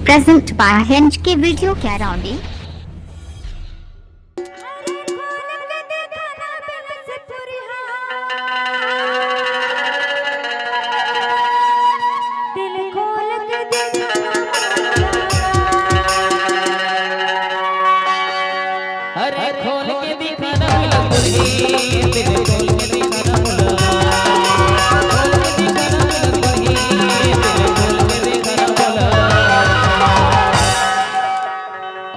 Present by Hinge के video कैराउंडी। अरे खोल के दिखाना बुलबुली दिल खोल के दिखाना बुलबुली खोल के दिखाना बुलबुली दिल खोल के दिखाना बुलबुली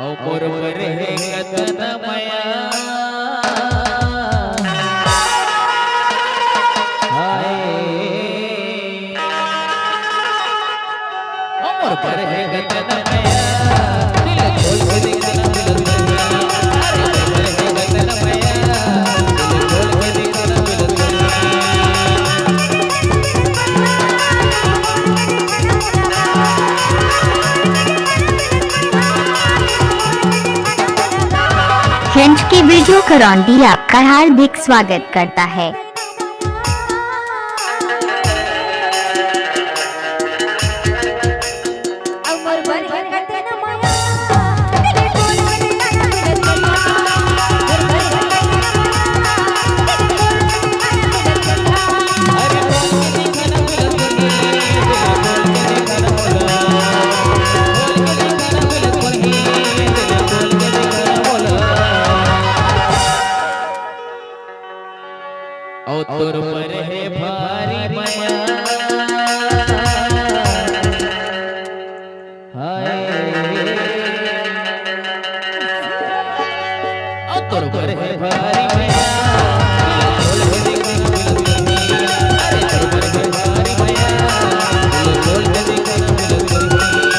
ओ मोर रे कतन माया हाय ओ मोर रे कतन माया दिल खोल के दिखाना हिंज की वीडियो कैराउंडी आपका हार्दिक स्वागत करता है। तोर पर है भारी माया हाय तोर पर है भारी माया अरे तोर पर है भारी माया खोल के दिखाना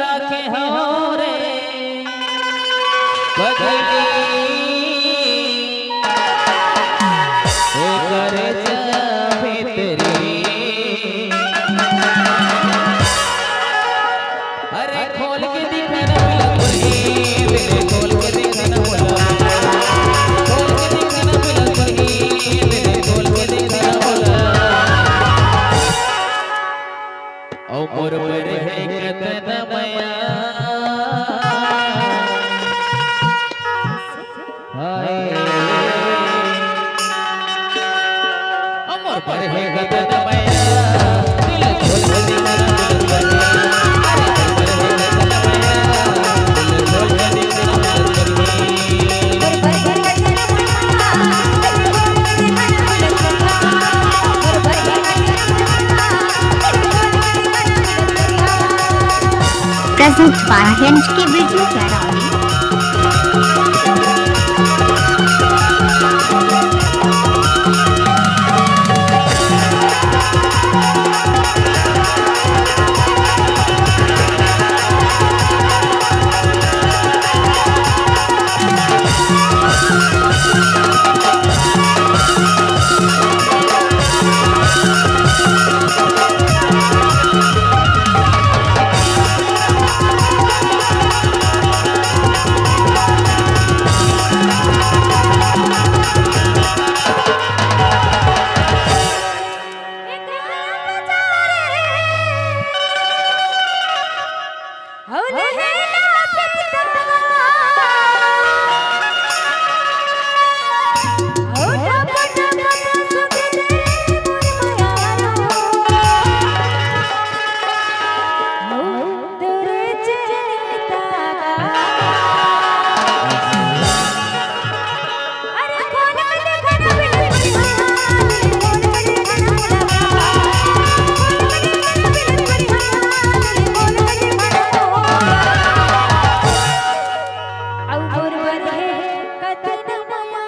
रखे हो रे बगली करे भीतरी अरे खोल के दिखाना बुलबुली दिल खोल के दिखाना बुलबुली खोल के दिखाना बुलबुली दिल खोल के दिखाना बुलबुली ओ मोर पर है कतन माया हाय ओ मोर पर है कतन माया दिल खोल के दिखाना बुलबुली अरे तोर पर है कतन माया दिल खोल के दिखाना प्रेजेंट बाय हिंज की वीडियो कैराउंडी। बरहे कथिन माया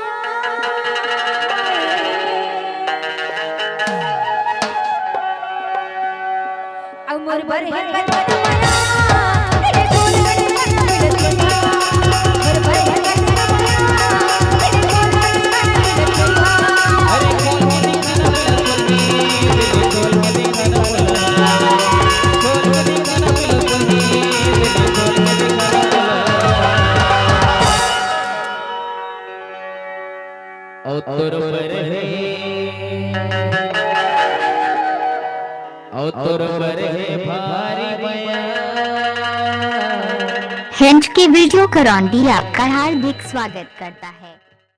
अमर बरहे कथिन माया तेरे बोल गले मिलत गया अमर बरहे कथिन माया तेरे बोल गले मिलत गया अरे कोल मनी खाना मिलत कोल मनी खाना कोल मनी खाना मिलत कोल मनी खाना औतर बरहे भारी बया हिंट की वीडियो करौंदी आपका हार्दिक स्वागत करता है।